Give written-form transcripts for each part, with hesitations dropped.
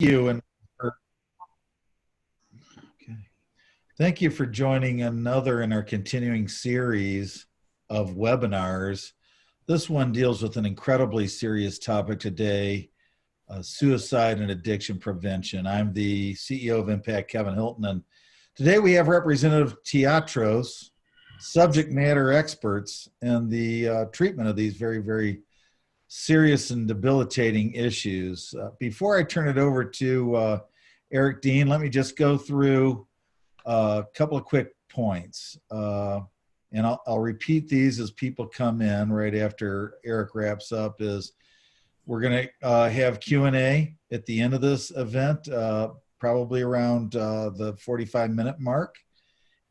You and okay. Thank you for joining another in our continuing series of webinars. This one deals with an incredibly serious topic today, suicide and addiction prevention. I'm the CEO of Impact, Kevin Hilton, and today we have Representative Teatros, subject matter experts in the treatment of these very, very serious and debilitating issues. Before I turn it over to Eric Dean, let me just go through a couple of quick points. And I'll repeat these as people come in right after Eric wraps up. Is we're going to have Q&A at the end of this event, probably around the 45-minute mark.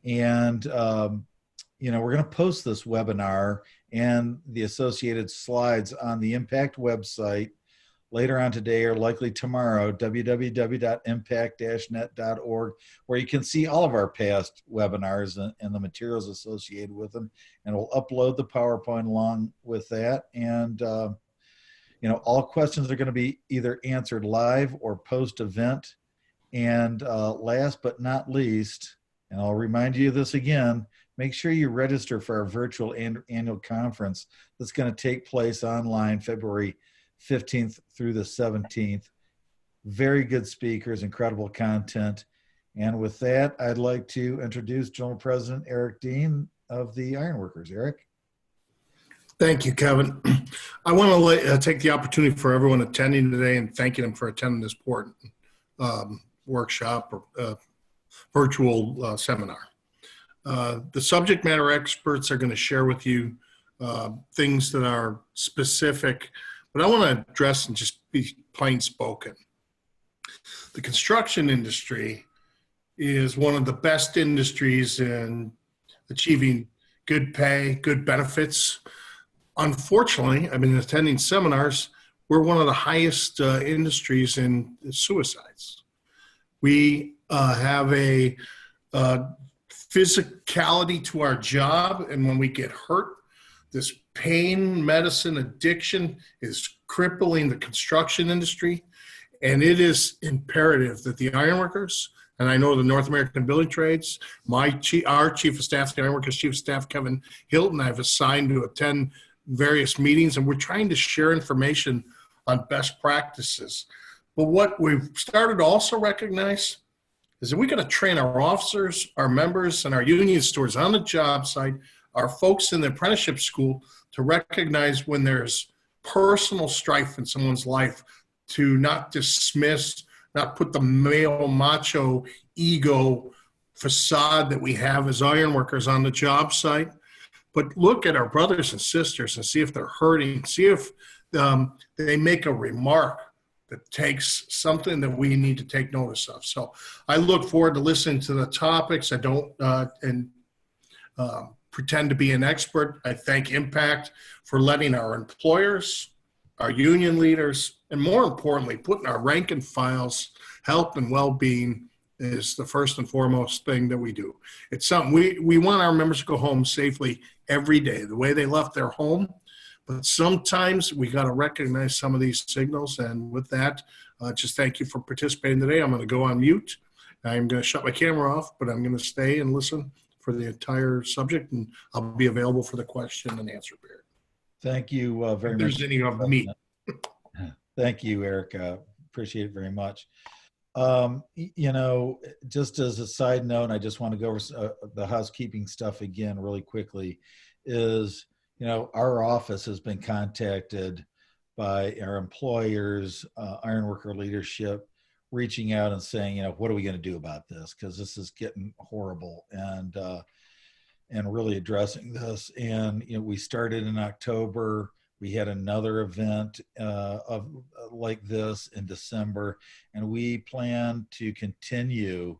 And, we're going to post this webinar and the associated slides on the Impact website later on today or likely tomorrow, www.impact-net.org, where you can see all of our past webinars and the materials associated with them. And we'll upload the PowerPoint along with that. And, all questions are going to be either answered live or post-event. And last but not least, and I'll remind you of this again, make sure you register for our virtual annual conference that's going to take place online February 15th through the 17th. Very good speakers, incredible content. And with that, I'd like to introduce General President Eric Dean of the Ironworkers. Eric. Thank you, Kevin. I want to take the opportunity for everyone attending today and thanking them for attending this important workshop or virtual seminar. The subject matter experts are going to share with you things that are specific, but I want to address and just be plain spoken. The construction industry is one of the best industries in achieving good pay, good benefits. Unfortunately, I've been attending seminars, we're one of the highest industries in suicides. We have a physicality to our job, and when we get hurt, this pain medicine addiction is crippling the construction industry, and it is imperative that the ironworkers, and I know the North American Building Trades, our Chief of Staff, the Ironworkers Chief of Staff, Kevin Hilton, I've assigned to attend various meetings, and we're trying to share information on best practices. But what we've started to also recognize is that we got to train our officers, our members, and our union stewards on the job site, our folks in the apprenticeship school, to recognize when there's personal strife in someone's life, to not dismiss, not put the male macho ego facade that we have as ironworkers on the job site, but look at our brothers and sisters and see if they're hurting, see if they make a remark that takes something that we need to take notice of. So I look forward to listening to the topics. I don't pretend to be an expert. I thank Impact for letting our employers, our union leaders, and more importantly, putting our rank and files, health and well-being is the first and foremost thing that we do. It's something we want our members to go home safely every day, the way they left their home. But sometimes we got to recognize some of these signals. And with that, just thank you for participating today. I'm going to go on mute. I'm going to shut my camera off, but I'm going to stay and listen for the entire subject, and I'll be available for the question and answer period. Thank you very much. If there's any of me. Thank you, Eric. Appreciate it very much. Just as a side note, I just want to go over the housekeeping stuff again really quickly, is our office has been contacted by our employers, ironworker leadership, reaching out and saying, what are we going to do about this? Because this is getting horrible, and really addressing this. And we started in October. We had another event like this in December, and we plan to continue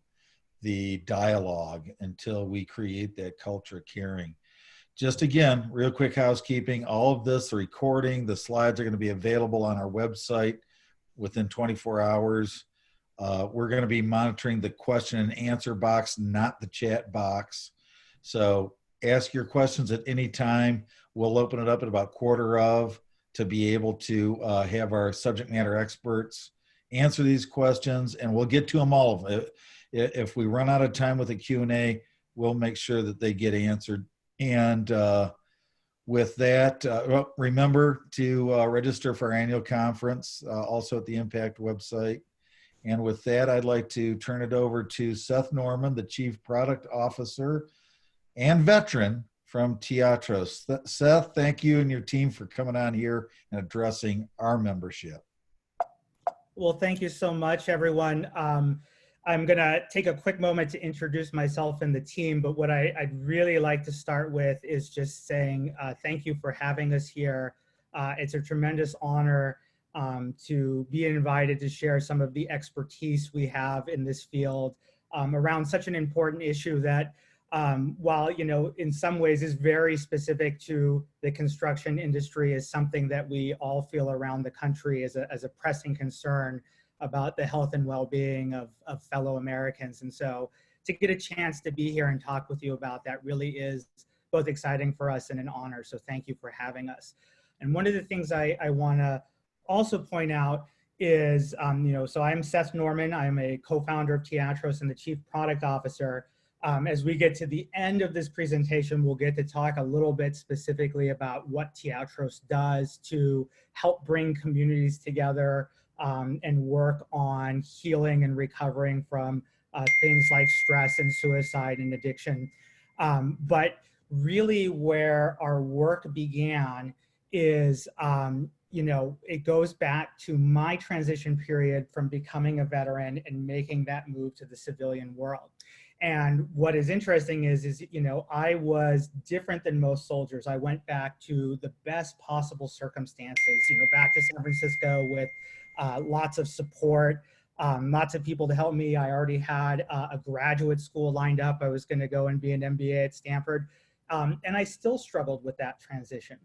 the dialogue until we create that culture of caring. Just again, real quick housekeeping, all of this, the recording, the slides are going to be available on our website within 24 hours. We're going to be monitoring the question and answer box, not the chat box. So ask your questions at any time. We'll open it up at about 1:15 to be able to have our subject matter experts answer these questions, and we'll get to them all. If we run out of time with a Q&A, we'll make sure that they get answered. And with that, remember to register for our annual conference, also at the Impact website. And with that, I'd like to turn it over to Seth Norman, the Chief Product Officer and veteran from Teatros. Seth, thank you and your team for coming on here and addressing our membership. Well, thank you so much, everyone. I'm going to take a quick moment to introduce myself and the team, but what I'd really like to start with is just saying thank you for having us here. It's a tremendous honor to be invited to share some of the expertise we have in this field around such an important issue that while, you know, in some ways is very specific to the construction industry, is something that we all feel around the country as a pressing concern about the health and well-being of fellow Americans. And so to get a chance to be here and talk with you about that really is both exciting for us and an honor. So thank you for having us. And one of the things I want to also point out is, you know, so I'm Seth Norman. I'm a co-founder of Teatros and the Chief Product Officer. As we get to the end of this presentation, we'll get to talk a little bit specifically about what Teatros does to help bring communities together and work on healing and recovering from things like stress and suicide and addiction. But really where our work began is, you know, it goes back to my transition period from becoming a veteran and making that move to the civilian world. And what is interesting is, you know, I was different than most soldiers. I went back to the best possible circumstances, you know, back to San Francisco with lots of support, lots of people to help me. I already had a graduate school lined up. I was going to go and be an MBA at Stanford. And I still struggled with that transition.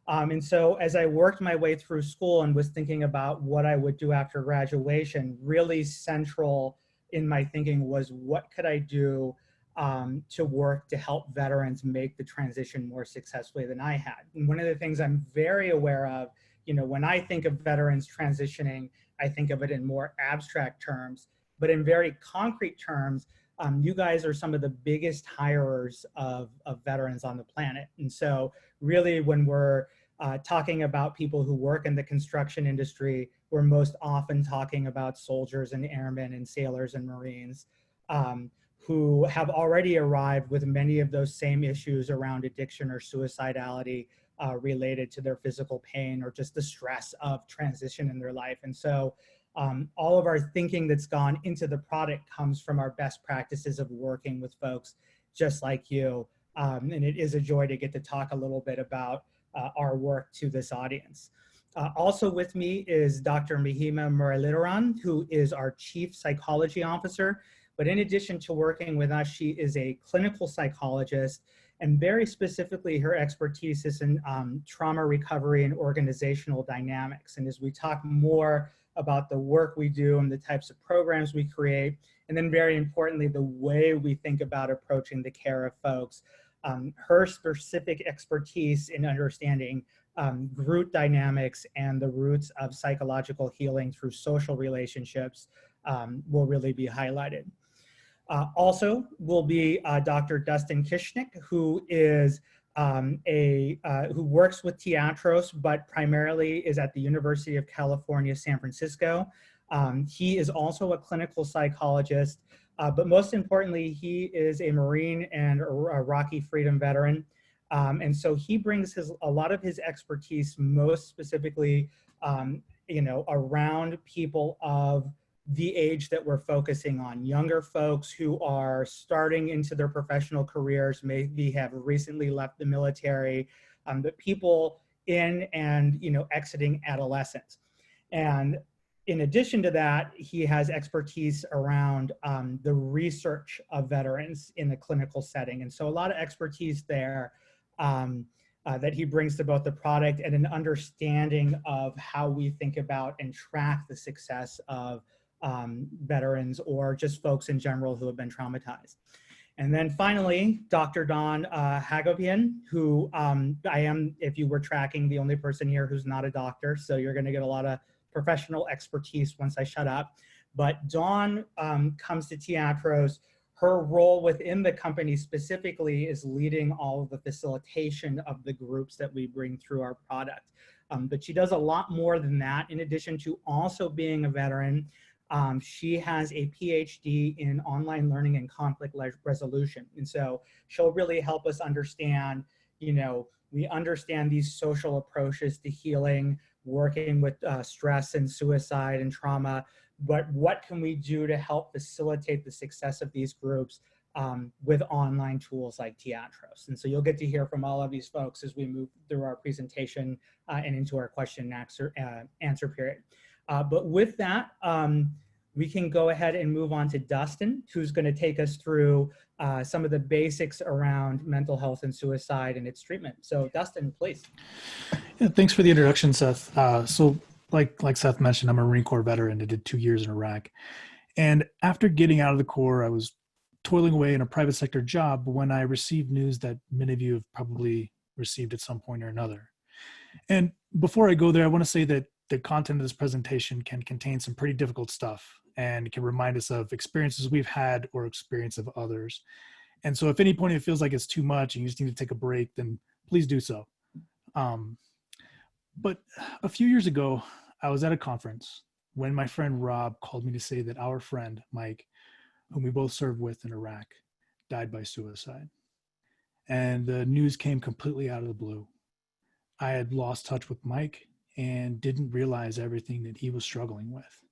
And so as I worked my way through school and was thinking about what I would do after graduation, really central in my thinking was, what could I do to work to help veterans make the transition more successfully than I had? And one of the things I'm very aware of, you know, when I think of veterans transitioning, I think of it in more abstract terms, but in very concrete terms, you guys are some of the biggest hirers of veterans on the planet. And so really when we're talking about people who work in the construction industry, we're most often talking about soldiers and airmen and sailors and Marines who have already arrived with many of those same issues around addiction or suicidality related to their physical pain or just the stress of transition in their life. And so all of our thinking that's gone into the product comes from our best practices of working with folks just like you. And it is a joy to get to talk a little bit about our work to this audience. Also with me is Dr. Mahima Muralidharan, who is our Chief Psychology Officer. But in addition to working with us, she is a clinical psychologist, and very specifically her expertise is in trauma recovery and organizational dynamics. And as we talk more about the work we do and the types of programs we create, and then very importantly, the way we think about approaching the care of folks, her specific expertise in understanding group dynamics and the roots of psychological healing through social relationships will really be highlighted. Also will be Dr. Dustin Kishnick, who is who works with Teatros, but primarily is at the University of California, San Francisco. He is also a clinical psychologist, but most importantly, he is a Marine and a Iraqi freedom veteran. And so he brings a lot of his expertise, most specifically, you know, around people of the age that we're focusing on, younger folks who are starting into their professional careers, maybe have recently left the military, but people in and, you know, exiting adolescence. And in addition to that, he has expertise around the research of veterans in the clinical setting. And so a lot of expertise there that he brings to both the product and an understanding of how we think about and track the success of veterans or just folks in general who have been traumatized. And then finally, Dr. Don Hagopian, who I am, if you were tracking, the only person here who's not a doctor. So you're going to get a lot of professional expertise once I shut up. But Dawn comes to Teatros. Her role within the company specifically is leading all of the facilitation of the groups that we bring through our product. But she does a lot more than that. In addition to also being a veteran, she has a PhD in online learning and conflict resolution. And so she'll really help us understand, we understand these social approaches to healing, working with stress and suicide and trauma, but what can we do to help facilitate the success of these groups with online tools like Teatros? And so you'll get to hear from all of these folks as we move through our presentation and into our question and answer period. But with that, we can go ahead and move on to Dustin, who's going to take us through some of the basics around mental health and suicide and its treatment. So Dustin, please. Yeah, thanks for the introduction, Seth. So like Seth mentioned, I'm a Marine Corps veteran. I did 2 years in Iraq. And after getting out of the Corps, I was toiling away in a private sector job when I received news that many of you have probably received at some point or another. And before I go there, I want to say that the content of this presentation can contain some pretty difficult stuff and can remind us of experiences we've had or experience of others. And so if at any point it feels like it's too much and you just need to take a break, then please do so. But a few years ago, I was at a conference when my friend Rob called me to say that our friend Mike, whom we both served with in Iraq, died by suicide. And the news came completely out of the blue. I had lost touch with Mike and didn't realize everything that he was struggling with.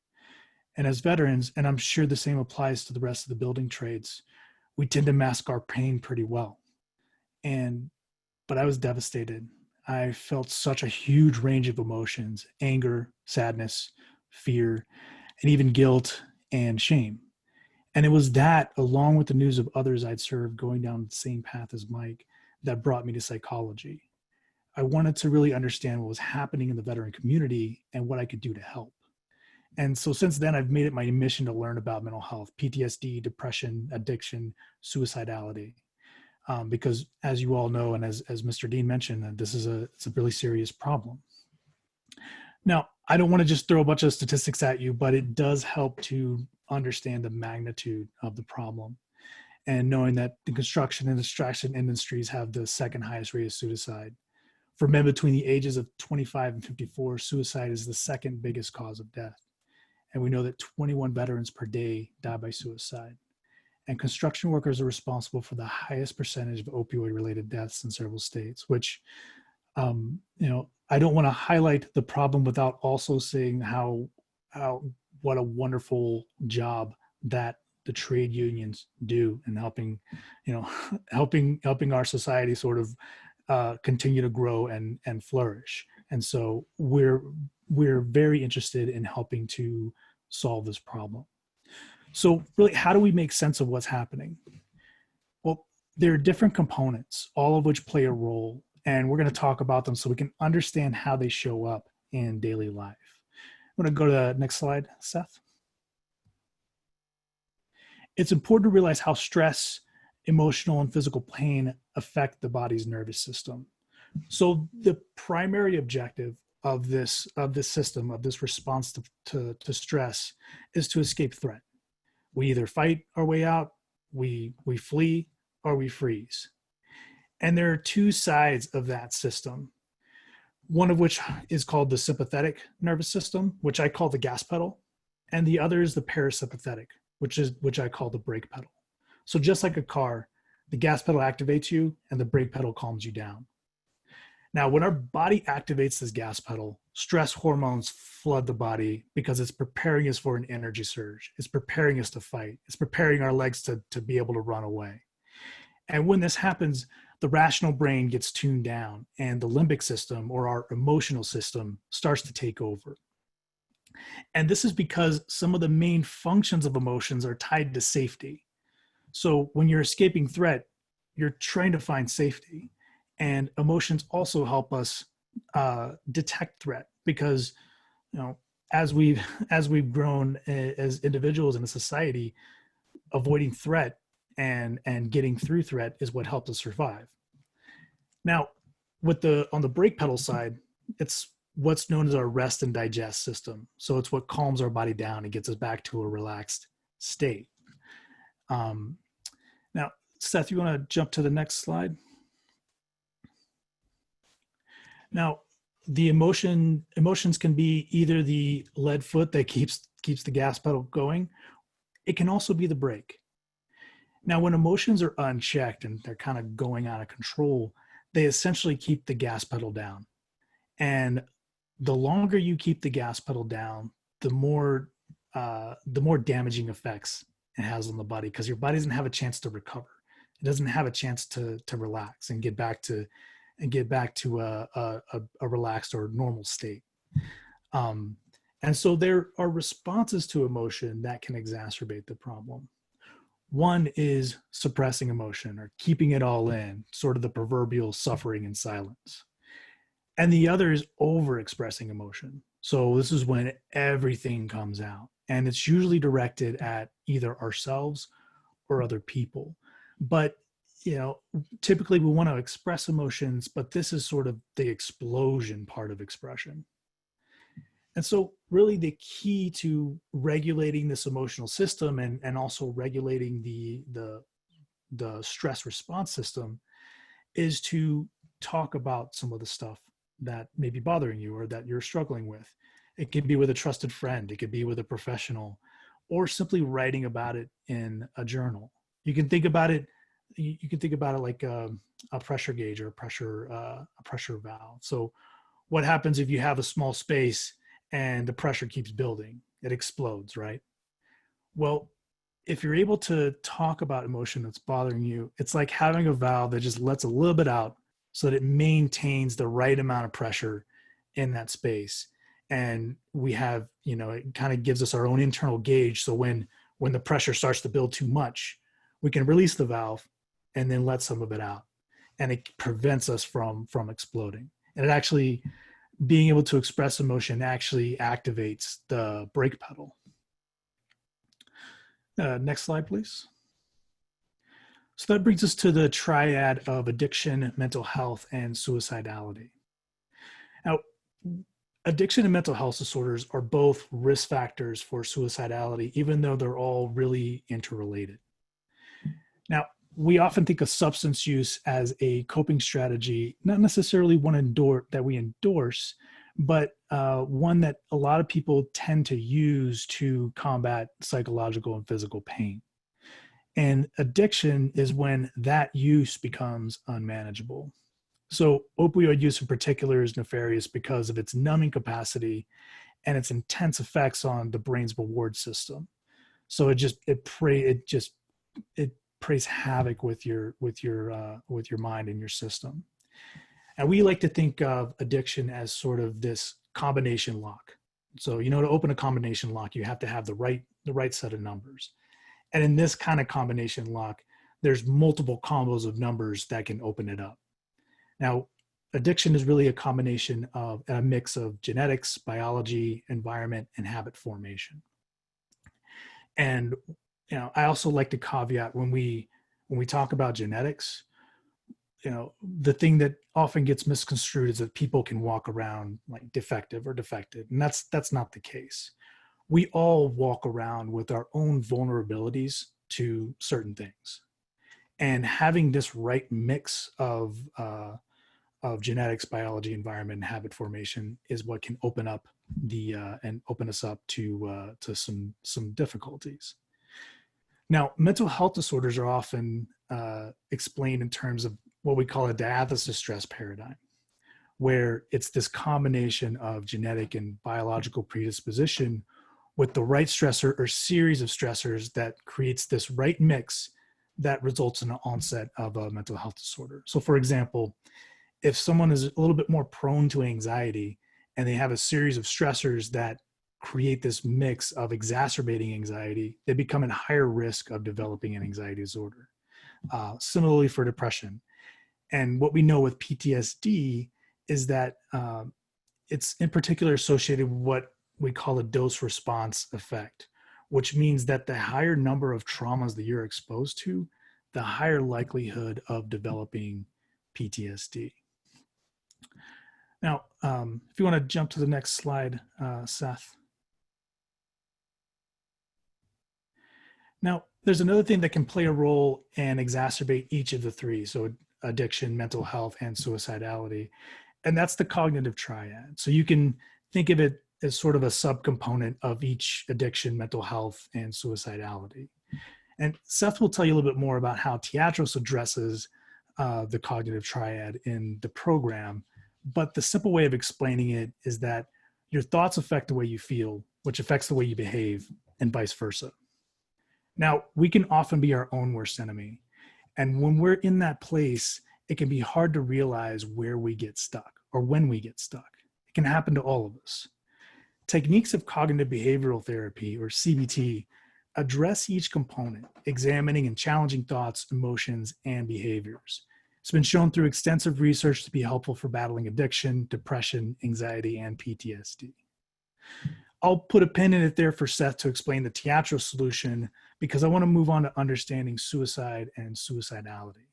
And as veterans, and I'm sure the same applies to the rest of the building trades, we tend to mask our pain pretty well. But I was devastated. I felt such a huge range of emotions: anger, sadness, fear, and even guilt and shame. And it was that, along with the news of others I'd served going down the same path as Mike, that brought me to psychology. I wanted to really understand what was happening in the veteran community and what I could do to help. And so since then, I've made it my mission to learn about mental health, PTSD, depression, addiction, suicidality. Because as you all know, and as Mr. Dean mentioned, this is it's a really serious problem. Now, I don't want to just throw a bunch of statistics at you, but it does help to understand the magnitude of the problem. And knowing that the construction and extraction industries have the second highest rate of suicide. For men between the ages of 25 and 54, suicide is the second biggest cause of death. And we know that 21 veterans per day die by suicide. And construction workers are responsible for the highest percentage of opioid-related deaths in several states, which, I don't want to highlight the problem without also saying what a wonderful job that the trade unions do in helping our society sort of continue to grow and flourish. And so we're very interested in helping to solve this problem. So really, how do we make sense of what's happening? Well, there are different components, all of which play a role, and we're going to talk about them so we can understand how they show up in daily life. I'm going to go to the next slide, Seth. It's important to realize how stress, emotional, and physical pain affect the body's nervous system. So the primary objective of this system, of this response to stress, is to escape threat. We either fight our way out, we flee, or we freeze. And there are two sides of that system, one of which is called the sympathetic nervous system, which I call the gas pedal, and the other is the parasympathetic, which I call the brake pedal. So just like a car, the gas pedal activates you and the brake pedal calms you down. Now, when our body activates this gas pedal, stress hormones flood the body because it's preparing us for an energy surge. It's preparing us to fight. It's preparing our legs to be able to run away. And when this happens, the rational brain gets tuned down and the limbic system, or our emotional system, starts to take over. And this is because some of the main functions of emotions are tied to safety. So when you're escaping threat, you're trying to find safety. And emotions also help us detect threat, because as we've grown as individuals in a society, avoiding threat and getting through threat is what helps us survive. Now, on the brake pedal side, it's what's known as our rest and digest system. So it's what calms our body down and gets us back to a relaxed state. Now, Seth, you want to jump to the next slide? Now, the emotions can be either the lead foot that keeps the gas pedal going. It can also be the brake. Now, when emotions are unchecked and they're kind of going out of control, they essentially keep the gas pedal down. And the longer you keep the gas pedal down, the more damaging effects it has on the body, because your body doesn't have a chance to recover. It doesn't have a chance to relax and get back to a relaxed or normal state. And so there are responses to emotion that can exacerbate the problem. One is suppressing emotion or keeping it all in, sort of the proverbial suffering in silence. And the other is overexpressing emotion. So this is when everything comes out, and it's usually directed at either ourselves or other people. But typically we want to express emotions, but this is sort of the explosion part of expression. And so really the key to regulating this emotional system and also regulating the stress response system is to talk about some of the stuff that may be bothering you or that you're struggling with. It could be with a trusted friend, it could be with a professional, or simply writing about it in a journal. You can think about it like a pressure gauge or a pressure valve. So what happens if you have a small space and the pressure keeps building? It explodes, right? Well, if you're able to talk about emotion that's bothering you, it's like having a valve that just lets a little bit out so that it maintains the right amount of pressure in that space. And we have, it kind of gives us our own internal gauge. So when the pressure starts to build too much, we can release the valve and then let some of it out. And it prevents us from exploding. And it actually, being able to express emotion actually activates the brake pedal. Next slide, please. So that brings us to the triad of addiction, mental health, and suicidality. Now, addiction and mental health disorders are both risk factors for suicidality, even though they're all really interrelated. Now, we often think of substance use as a coping strategy, not necessarily one that we endorse, but one that a lot of people tend to use to combat psychological and physical pain. And addiction is when that use becomes unmanageable. So opioid use in particular is nefarious because of its numbing capacity and its intense effects on the brain's reward system. So it plays havoc with your mind and your system. And we like to think of addiction as sort of this combination lock. So, to open a combination lock, you have to have the right set of numbers. And in this kind of combination lock, there's multiple combos of numbers that can open it up. Now, addiction is really a combination of a mix of genetics, biology, environment, and habit formation. And I also like to caveat when we talk about genetics, the thing that often gets misconstrued is that people can walk around like defective or defected, and that's not the case. We all walk around with our own vulnerabilities to certain things, and having this right mix of genetics, biology, environment, and habit formation is what can open up open us up to some difficulties. Now, mental health disorders are often explained in terms of what we call a diathesis stress paradigm, where it's this combination of genetic and biological predisposition with the right stressor or series of stressors that creates this right mix that results in the onset of a mental health disorder. So for example, if someone is a little bit more prone to anxiety and they have a series of stressors that create this mix of exacerbating anxiety, they become at higher risk of developing an anxiety disorder. Similarly for depression. And what we know with PTSD is that it's in particular associated with what we call a dose response effect, which means that the higher number of traumas that you're exposed to, the higher likelihood of developing PTSD. Now, if you want to jump to the next slide, Seth. Now, there's another thing that can play a role and exacerbate each of the three. So addiction, mental health, and suicidality. And that's the cognitive triad. So you can think of it as sort of a subcomponent of each addiction, mental health, and suicidality. And Seth will tell you a little bit more about how Teatros addresses the cognitive triad in the program. But the simple way of explaining it is that your thoughts affect the way you feel, which affects the way you behave, and vice versa. Now, we can often be our own worst enemy. And when we're in that place, it can be hard to realize where we get stuck or when we get stuck. It can happen to all of us. Techniques of cognitive behavioral therapy, or CBT, address each component, examining and challenging thoughts, emotions, and behaviors. It's been shown through extensive research to be helpful for battling addiction, depression, anxiety, and PTSD. I'll put a pin in it there for Seth to explain the Teatros solution, because I want to move on to understanding suicide and suicidality.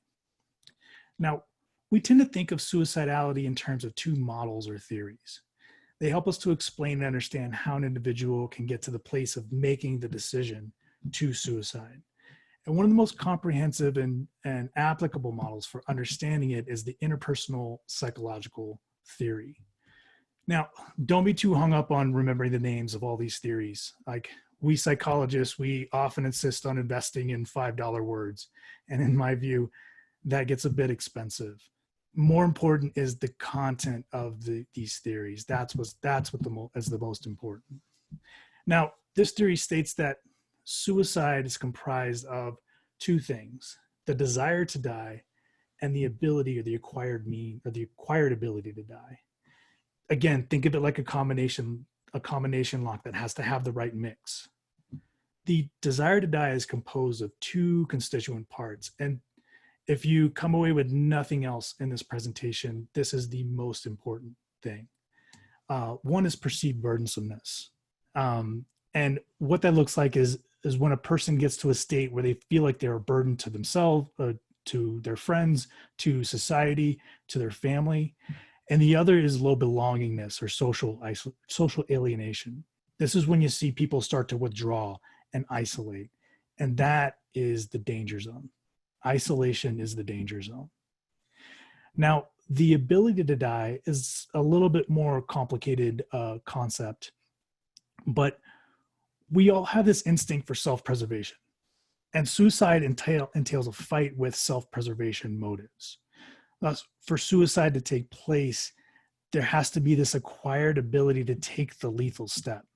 Now, we tend to think of suicidality in terms of two models or theories. They help us to explain and understand how an individual can get to the place of making the decision to suicide. And one of the most comprehensive and applicable models for understanding it is the interpersonal psychological theory. Now, don't be too hung up on remembering the names of all these theories. Like, we psychologists, we often insist on investing in $5 words. And in my view, that gets a bit expensive. More important is the content of these theories. That's what is the most important. Now, this theory states that suicide is comprised of two things: the desire to die and the ability, or the acquired ability to die. Again, think of it like a combination lock that has to have the right mix. The desire to die is composed of two constituent parts. And if you come away with nothing else in this presentation, this is the most important thing. One is perceived burdensomeness. And what that looks like is when a person gets to a state where they feel like they're a burden to themselves, to their friends, to society, to their family. And the other is low belongingness, or social alienation. This is when you see people start to withdraw and isolate. And that is the danger zone. Isolation is the danger zone. Now, the ability to die is a little bit more complicated concept, but we all have this instinct for self-preservation. And suicide entails a fight with self-preservation motives. Thus, for suicide to take place, there has to be this acquired ability to take the lethal step,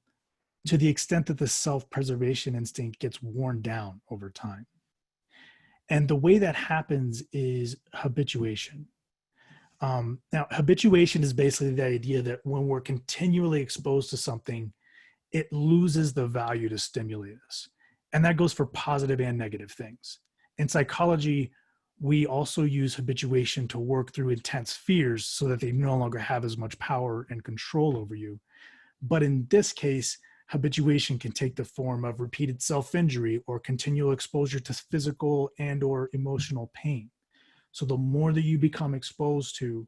to the extent that the self-preservation instinct gets worn down over time. And the way that happens is habituation. Now, habituation is basically the idea that when we're continually exposed to something, it loses the value to stimulate us. And that goes for positive and negative things. In psychology, we also use habituation to work through intense fears so that they no longer have as much power and control over you. But in this case, habituation can take the form of repeated self-injury or continual exposure to physical and or emotional pain. So the more that you become exposed to,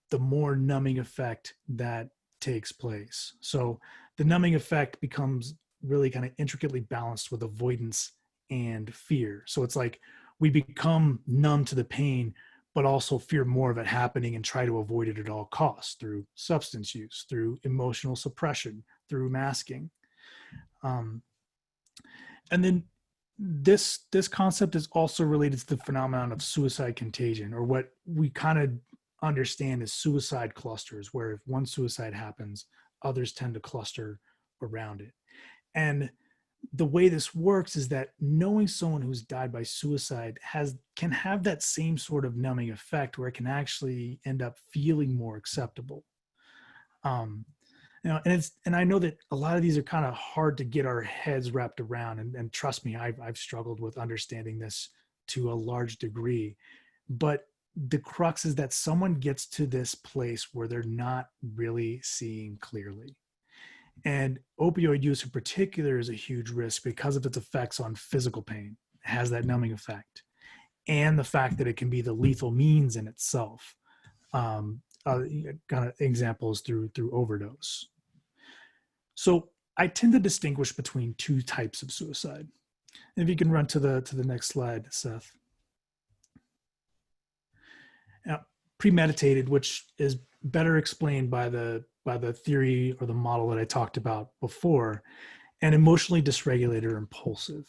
the more numbing effect that takes place. So the numbing effect becomes really kind of intricately balanced with avoidance and fear. So it's like we become numb to the pain, but also fear more of it happening and try to avoid it at all costs through substance use, through emotional suppression, through masking. And then this concept is also related to the phenomenon of suicide contagion, or what we kind of understand as suicide clusters, where if one suicide happens, others tend to cluster around it. And the way this works is that knowing someone who's died by suicide can have that same sort of numbing effect, where it can actually end up feeling more acceptable. And I know that a lot of these are kind of hard to get our heads wrapped around, and trust me, I've struggled with understanding this to a large degree. But the crux is that someone gets to this place where they're not really seeing clearly. And opioid use in particular is a huge risk because of its effects on physical pain. It has that numbing effect. And the fact that it can be the lethal means in itself. kind of examples through overdose. So I tend to distinguish between two types of suicide. If you can run to the next slide, Seth. Now, premeditated, which is better explained by the theory or the model that I talked about before, and emotionally dysregulated or impulsive.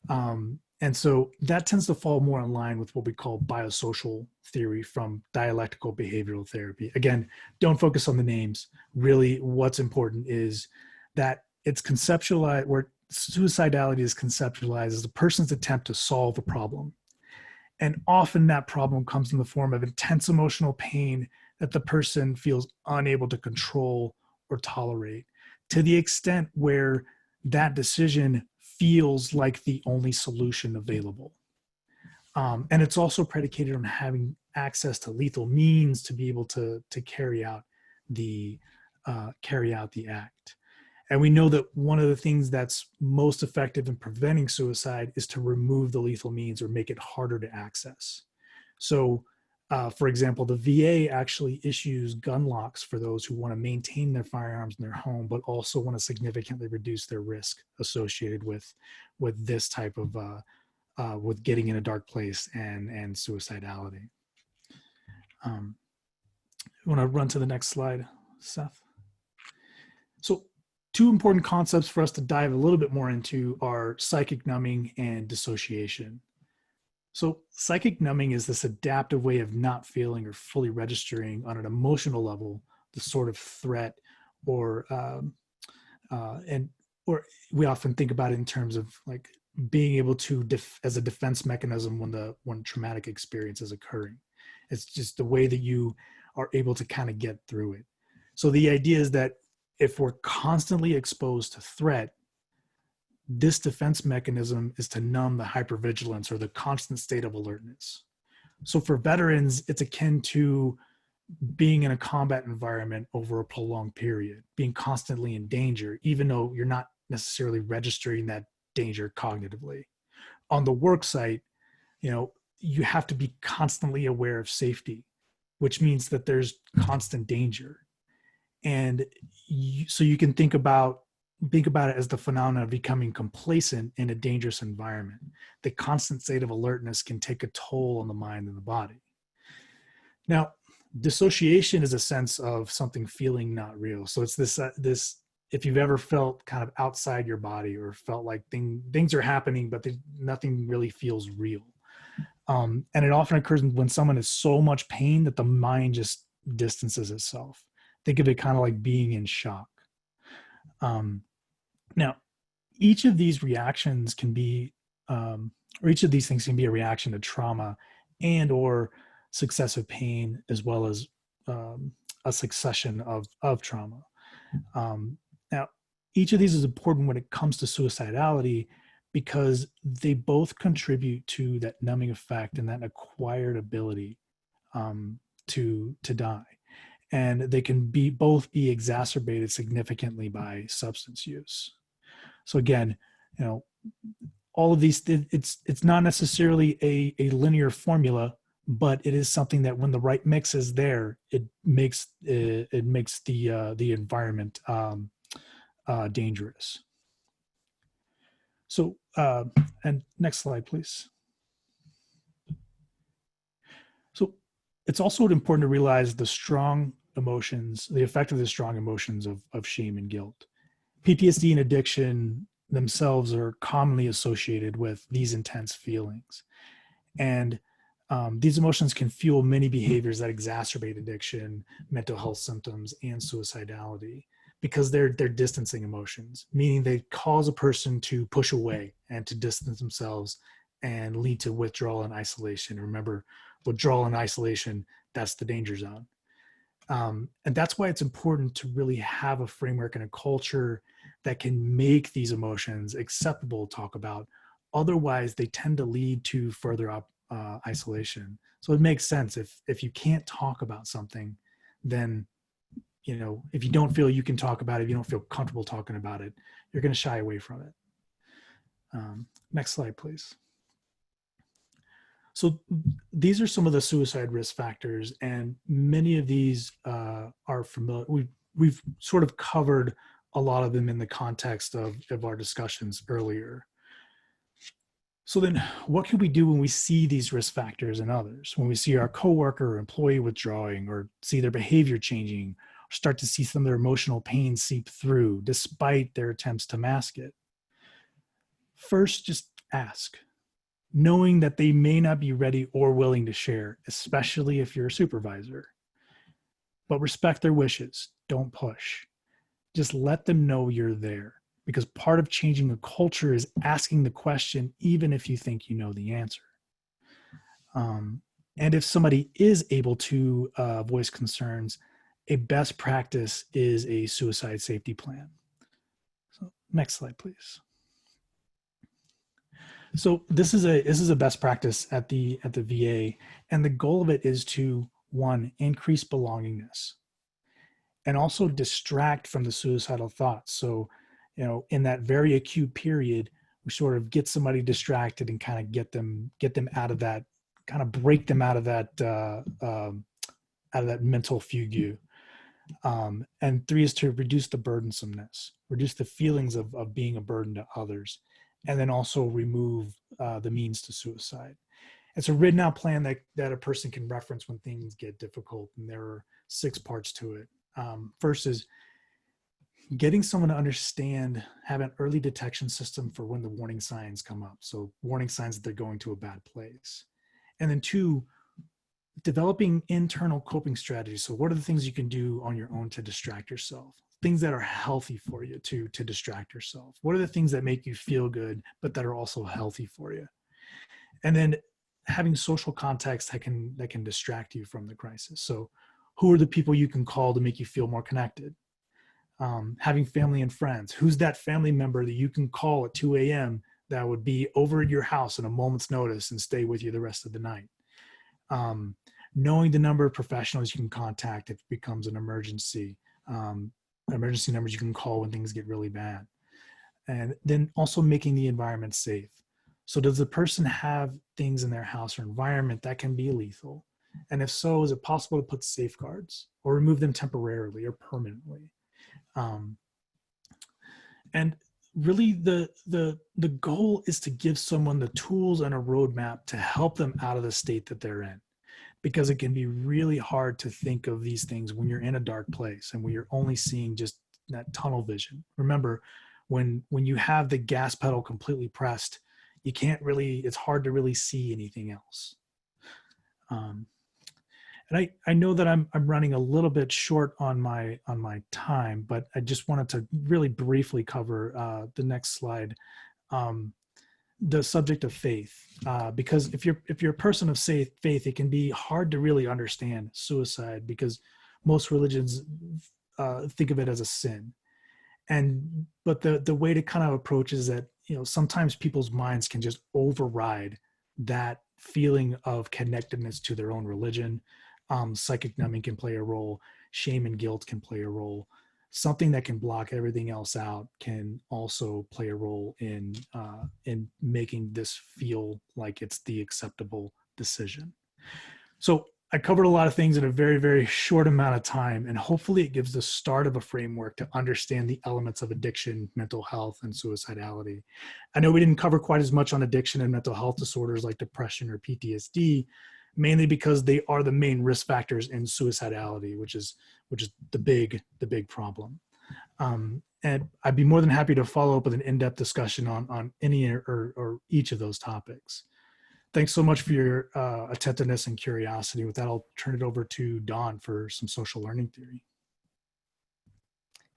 And so that tends to fall more in line with what we call biosocial theory from dialectical behavioral therapy. Again, don't focus on the names. Really, what's important is that it's conceptualized, where suicidality is conceptualized as a person's attempt to solve a problem. And often that problem comes in the form of intense emotional pain that the person feels unable to control or tolerate, to the extent where that decision feels like the only solution available. And it's also predicated on having access to lethal means to be able to carry out the act. And we know that one of the things that's most effective in preventing suicide is to remove the lethal means or make it harder to access. So, for example, the VA actually issues gun locks for those who want to maintain their firearms in their home, but also want to significantly reduce their risk associated with this type of with getting in a dark place and suicidality. You want to run to the next slide, Seth? So, two important concepts for us to dive a little bit more into are psychic numbing and dissociation. So psychic numbing is this adaptive way of not feeling or fully registering on an emotional level the sort of threat or we often think about it in terms of like being able to as a defense mechanism when traumatic experience is occurring. It's just the way that you are able to kind of get through it. So the idea is that if we're constantly exposed to threat, this defense mechanism is to numb the hypervigilance or the constant state of alertness. So for veterans, it's akin to being in a combat environment over a prolonged period, being constantly in danger, even though you're not necessarily registering that danger cognitively. On the work site, you have to be constantly aware of safety, which means that there's constant danger. And so you can think about it as the phenomenon of becoming complacent in a dangerous environment. The constant state of alertness can take a toll on the mind and the body. Now, dissociation is a sense of something feeling not real. So it's this if you've ever felt kind of outside your body or felt like things are happening, but nothing really feels real. And it often occurs when someone has so much pain that the mind just distances itself. Think of it kind of like being in shock. Now, each of these reactions can be, or each of these things can be a reaction to trauma and or successive pain, as well as a succession of trauma. Now, each of these is important when it comes to suicidality because they both contribute to that numbing effect and that acquired ability to die. And they can both be exacerbated significantly by substance use. So again, all of these, it's not necessarily a linear formula, but it is something that when the right mix is there, it makes the environment dangerous. So, and next slide, please. So it's also important to realize the effect of the strong emotions of shame and guilt. PTSD and addiction themselves are commonly associated with these intense feelings. And these emotions can fuel many behaviors that exacerbate addiction, mental health symptoms, and suicidality because they're distancing emotions, meaning they cause a person to push away and to distance themselves and lead to withdrawal and isolation. Remember, withdrawal and isolation, that's the danger zone. And that's why it's important to really have a framework and a culture that can make these emotions acceptable to talk about. Otherwise, they tend to lead to further isolation. So it makes sense if you can't talk about something, then, if you don't feel you can talk about it, if you don't feel comfortable talking about it, you're going to shy away from it. Next slide, please. So these are some of the suicide risk factors, and many of these are familiar. We've sort of covered a lot of them in the context of our discussions earlier. So then what can we do when we see these risk factors in others? When we see our coworker or employee withdrawing, or see their behavior changing, or start to see some of their emotional pain seep through despite their attempts to mask it? First, just ask, knowing that they may not be ready or willing to share, especially if you're a supervisor. But respect their wishes. Don't push. Just let them know you're there, because part of changing a culture is asking the question, even if you think you know the answer. And if somebody is able to voice concerns, a best practice is a suicide safety plan. So, next slide, please. So this is a best practice at the VA, and the goal of it is to, one, increase belongingness, and also distract from the suicidal thoughts. So, in that very acute period, we sort of get somebody distracted and kind of get them out of that, kind of break them out of that mental fugue. And three is to reduce the burdensomeness, reduce the feelings of being a burden to others, and then also remove the means to suicide. It's a written out plan that a person can reference when things get difficult, and there are 6 parts to it. First is getting someone to understand, have an early detection system for when the warning signs come up. So warning signs that they're going to a bad place. And then 2, developing internal coping strategies. So what are the things you can do on your own to distract yourself? Things that are healthy for you to distract yourself. What are the things that make you feel good, but that are also healthy for you? And then having social context that can distract you from the crisis. So who are the people you can call to make you feel more connected? Having family and friends. Who's that family member that you can call at 2 a.m. that would be over at your house at a moment's notice and stay with you the rest of the night? Knowing the number of professionals you can contact if it becomes an emergency. Emergency numbers you can call when things get really bad. And then also making the environment safe. So does the person have things in their house or environment that can be lethal? And if so, is it possible to put safeguards or remove them temporarily or permanently? And really the goal is to give someone the tools and a roadmap to help them out of the state that they're in, because it can be really hard to think of these things when you're in a dark place and when you're only seeing just that tunnel vision. Remember, when you have the gas pedal completely pressed, you can't really, it's hard to really see anything else. And I know that I'm running a little bit short on my time, but I just wanted to really briefly cover the next slide, the subject of faith, because if you're a person of faith, it can be hard to really understand suicide, because most religions think of it as a sin, but the way to kind of approach is that sometimes people's minds can just override that feeling of connectedness to their own religion. Psychic numbing can play a role. Shame and guilt can play a role. Something that can block everything else out can also play a role in making this feel like it's the acceptable decision. So I covered a lot of things in a very, very short amount of time, and hopefully it gives the start of a framework to understand the elements of addiction, mental health, and suicidality. I know we didn't cover quite as much on addiction and mental health disorders like depression or PTSD, mainly because they are the main risk factors in suicidality, which is the big problem. And I'd be more than happy to follow up with an in-depth discussion on any or each of those topics. Thanks so much for your attentiveness and curiosity. With that, I'll turn it over to Dawn for some social learning theory.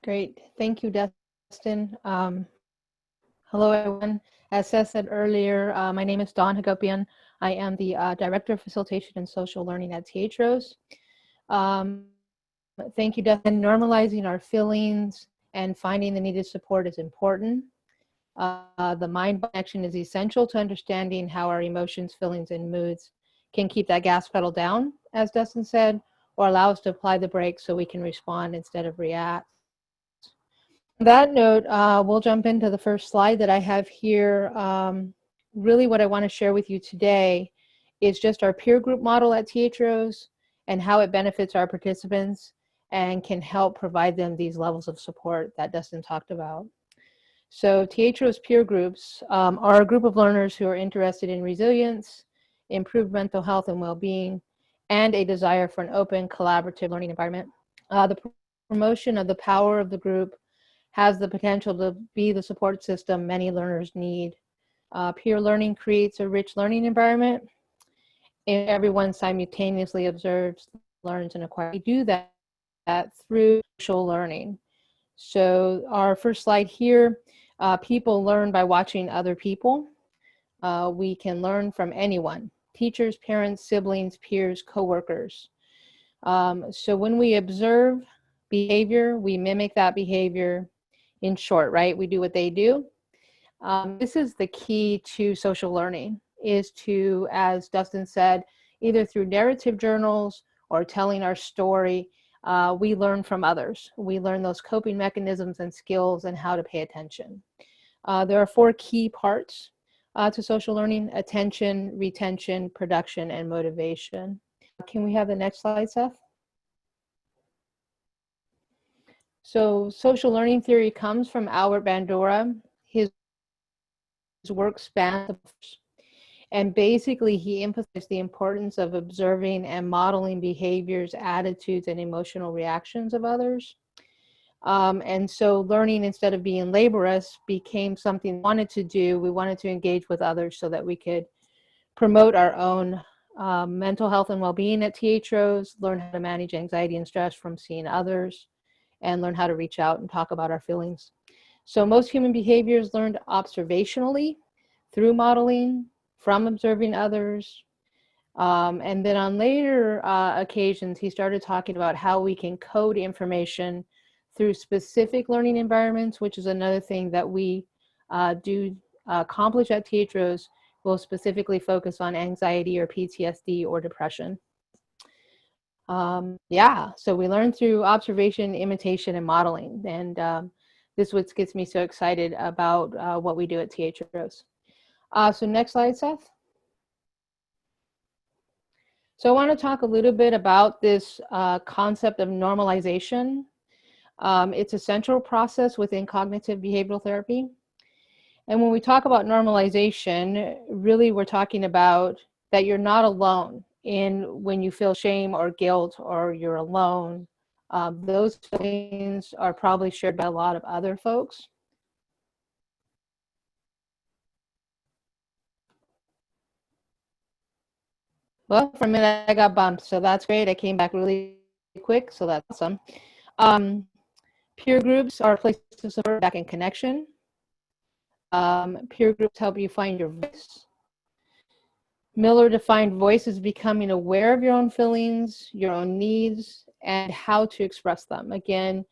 Great. Thank you, Dustin. Hello, everyone. As Seth said earlier, my name is Dawn Hagopian. I am the Director of Facilitation and Social Learning at THROS. Thank you, Dustin. Normalizing our feelings and finding the needed support is important. The mind connection is essential to understanding how our emotions, feelings, and moods can keep that gas pedal down, as Dustin said, or allow us to apply the brakes so we can respond instead of react. On that note, we'll jump into the first slide that I have here. Really what I want to share with you today is just our peer group model at THROs and how it benefits our participants and can help provide them these levels of support that Dustin talked about. So THROs peer groups are a group of learners who are interested in resilience, improved mental health and well-being, and a desire for an open, collaborative learning environment. The promotion of the power of the group has the potential to be the support system many learners need. Peer learning creates a rich learning environment, and everyone simultaneously observes, learns, and acquires. We do that through social learning. So our first slide here, people learn by watching other people. We can learn from anyone, teachers, parents, siblings, peers, coworkers. So when we observe behavior, we mimic that behavior. In short, right? We do what they do. This is the key to social learning, is to, as Dustin said, either through narrative journals or telling our story, we learn from others. We learn those coping mechanisms and skills and how to pay attention. There are 4 key parts to social learning: attention, retention, production, and motivation. Can we have the next slide, Seth? So social learning theory comes from Albert Bandura. His work spans, and basically he emphasized the importance of observing and modeling behaviors, attitudes, and emotional reactions of others. And so learning, instead of being laborious, became something we wanted to do. We wanted to engage with others so that we could promote our own mental health and well-being at THROs, learn how to manage anxiety and stress from seeing others, and learn how to reach out and talk about our feelings. So most human behaviors learned observationally through modeling, from observing others. And then on later occasions, he started talking about how we can code information through specific learning environments, which is another thing that we do accomplish at THROs. We'll specifically focus on anxiety or PTSD or depression. Yeah, so we learn through observation, imitation, and modeling. And this is what gets me so excited about what we do at THROs. So next slide, Seth. So I want to talk a little bit about this concept of normalization. It's a central process within cognitive behavioral therapy. And when we talk about normalization, really we're talking about that you're not alone in when you feel shame or guilt or you're alone. Those feelings are probably shared by a lot of other folks. Well, for a minute I got bumped, so that's great. I came back really quick, so that's awesome. Peer groups are a place to support back in connection. Peer groups help you find your voice. Miller defined voice as becoming aware of your own feelings, your own needs, and how to express them. Again,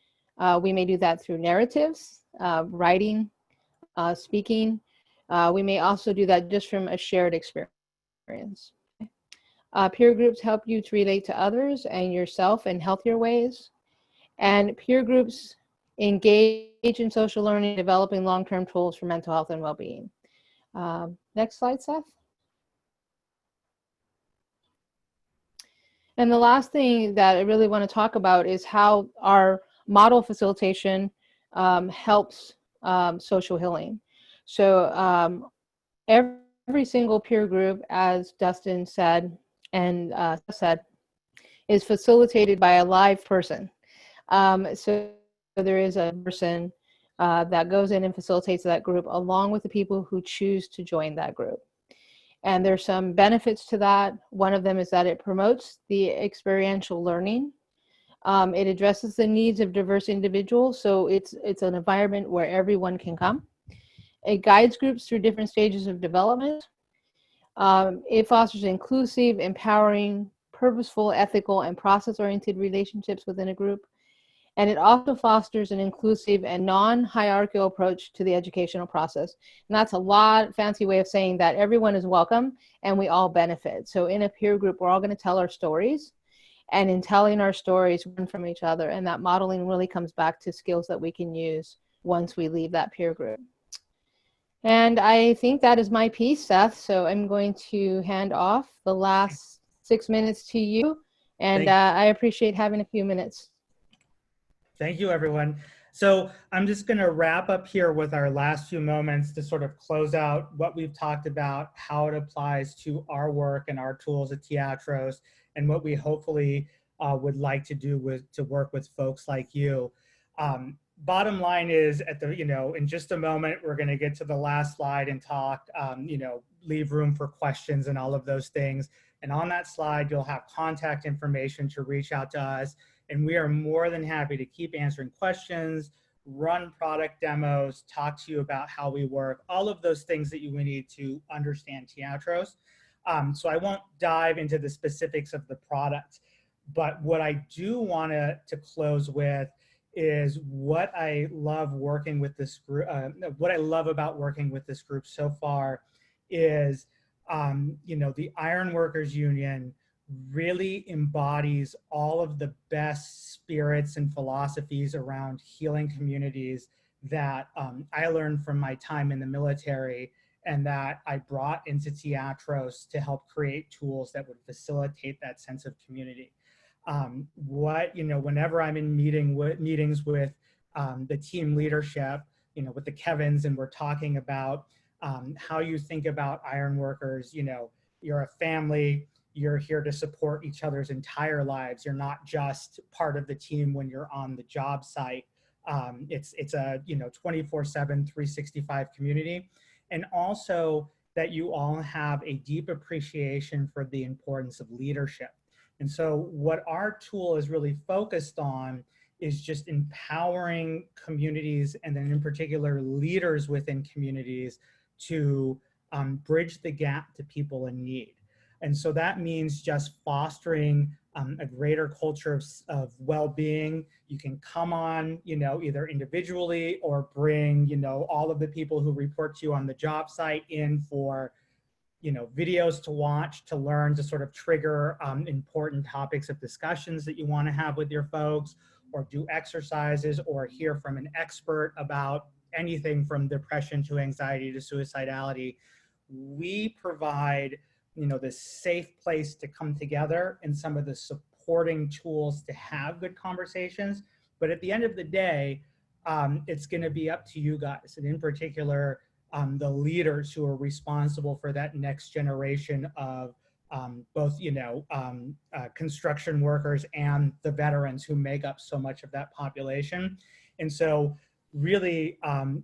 we may do that through narratives, writing, speaking. We may also do that just from a shared experience. Peer groups help you to relate to others and yourself in healthier ways. And peer groups engage in social learning, developing long-term tools for mental health and well-being. Next slide, Seth. And the last thing that I really want to talk about is how our model facilitation helps social healing. So every single peer group, as Dustin said and said, is facilitated by a live person. So there is a person that goes in and facilitates that group along with the people who choose to join that group. And there's some benefits to that. One of them is that it promotes the experiential learning. It addresses the needs of diverse individuals. So it's an environment where everyone can come. It guides groups through different stages of development. It fosters inclusive, empowering, purposeful, ethical, and process-oriented relationships within a group. And it also fosters an inclusive and non-hierarchical approach to the educational process. And that's a fancy way of saying that everyone is welcome and we all benefit. So in a peer group, we're all going to tell our stories. And in telling our stories, we learn from each other. And that modeling really comes back to skills that we can use once we leave that peer group. And I think that is my piece, Seth. So I'm going to hand off the last 6 minutes to you. And I appreciate having a few minutes. Thank you, everyone. So I'm just going to wrap up here with our last few moments to sort of close out what we've talked about, how it applies to our work and our tools at Teatros, and what we hopefully would like to do to work with folks like you. Bottom line is, in just a moment, we're going to get to the last slide and talk, leave room for questions and all of those things. And on that slide, you'll have contact information to reach out to us. And we are more than happy to keep answering questions, run product demos, talk to you about how we work, all of those things that you would need to understand Teatros. So I won't dive into the specifics of the product, but what I do want to close with is what I love working with this group. What I love about working with this group so far is, the Ironworkers Union really embodies all of the best spirits and philosophies around healing communities that I learned from my time in the military, and that I brought into Teatros to help create tools that would facilitate that sense of community. Whenever I'm in meetings with the team leadership, with the Kevins, and we're talking about how you think about ironworkers, you're a family, you're here to support each other's entire lives. You're not just part of the team when you're on the job site. It's a 24/7, 365 community. And also that you all have a deep appreciation for the importance of leadership. And so what our tool is really focused on is just empowering communities, and then in particular leaders within communities, to bridge the gap to people in need. And so that means just fostering a greater culture of well-being. You can come on, either individually or bring, all of the people who report to you on the job site in for, videos to watch, to learn, to sort of trigger important topics of discussions that you want to have with your folks, or do exercises, or hear from an expert about anything from depression to anxiety to suicidality. We provide this safe place to come together and some of the supporting tools to have good conversations. But at the end of the day, it's going to be up to you guys, and in particular, the leaders who are responsible for that next generation of both, construction workers and the veterans who make up so much of that population. And so really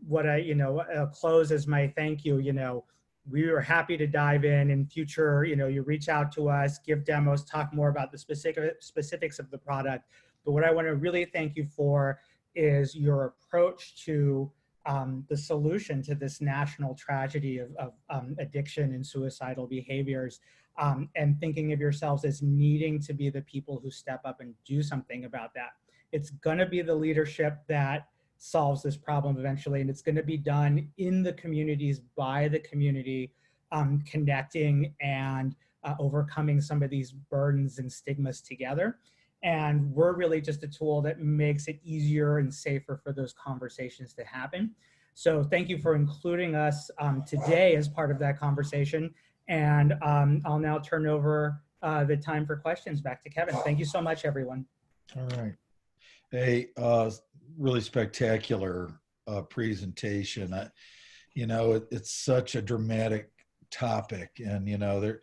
what I'll close as my thank you, we are happy to dive in future, you reach out to us, give demos, talk more about the specifics of the product. But what I want to really thank you for is your approach to the solution to this national tragedy of addiction and suicidal behaviors, and thinking of yourselves as needing to be the people who step up and do something about that. It's going to be the leadership that solves this problem eventually, and it's going to be done in the communities, by the community, connecting and overcoming some of these burdens and stigmas together. And we're really just a tool that makes it easier and safer for those conversations to happen. So thank you for including us today as part of that conversation. And I'll now turn over the time for questions back to Kevin. Thank you so much, everyone. All right. Hey, really spectacular presentation. It's such a dramatic topic, and there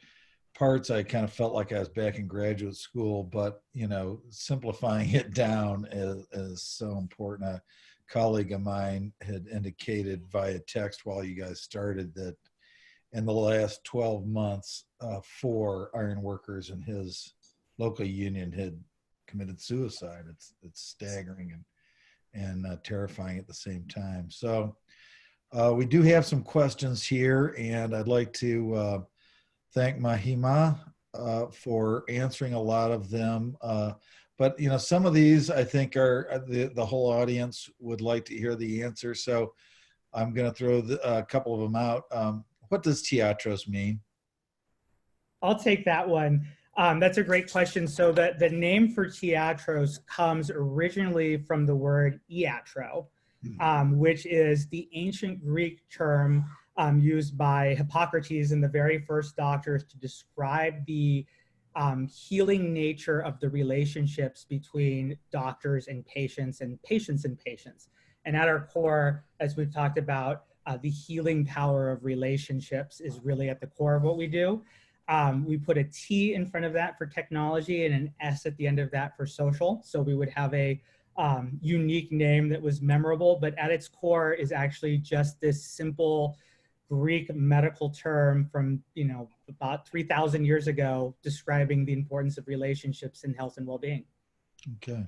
parts I kind of felt like I was back in graduate school, but simplifying it down is so important. A colleague of mine had indicated via text while you guys started that in the last 12 months, 4 iron workers in his local union had committed suicide. It's staggering and terrifying at the same time. So we do have some questions here, and I'd like to thank Mahima for answering a lot of them. But some of these I think are the whole audience would like to hear the answer. So I'm going to throw a couple of them out. What does Teatros mean? I'll take that one. That's a great question. So the name for Teatros comes originally from the word iatro, which is the ancient Greek term used by Hippocrates and the very first doctors to describe the healing nature of the relationships between doctors and patients and patients and patients. And at our core, as we've talked about, the healing power of relationships is really at the core of what we do. We put a T in front of that for technology and an S at the end of that for social. So we would have a unique name that was memorable, but at its core is actually just this simple Greek medical term from, about 3,000 years ago, describing the importance of relationships in health and well-being. Okay.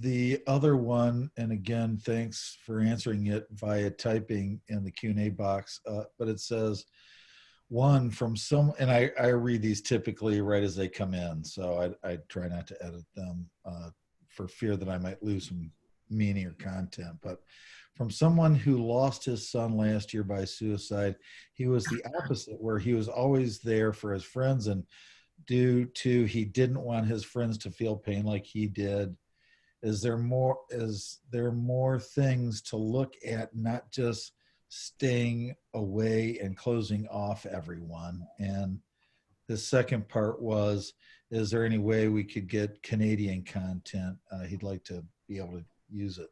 The other one, and again, thanks for answering it via typing in the Q&A box, but it says, one from some, and I read these typically right as they come in, so I try not to edit them for fear that I might lose some meaning or content. But from someone who lost his son last year by suicide, he was the opposite, where he was always there for his friends, and due to he didn't want his friends to feel pain like he did. Is there more things to look at, not just staying away and closing off everyone? And the second part was, is there any way we could get Canadian content? He'd like to be able to use it.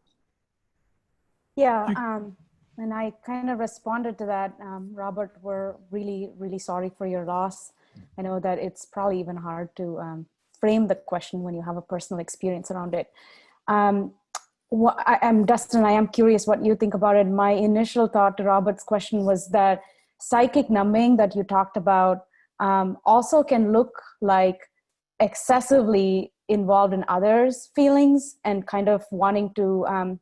Yeah, and I kind of responded to that. Robert, we're really, really sorry for your loss. I know that it's probably even hard to frame the question when you have a personal experience around it. I'm Dustin, I am curious what you think about it. My initial thought to Robert's question was that psychic numbing that you talked about also can look like excessively involved in others' feelings and kind of wanting to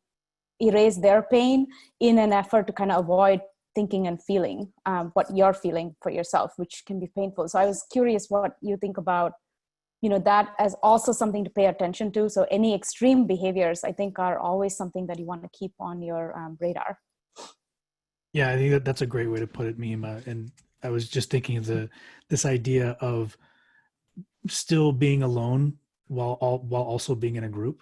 erase their pain in an effort to kind of avoid thinking and feeling what you're feeling for yourself, which can be painful. So I was curious what you think about, that as also something to pay attention to. So any extreme behaviors, I think, are always something that you want to keep on your radar. Yeah, I think that's a great way to put it, Mima. And I was just thinking of this idea of still being alone while also being in a group,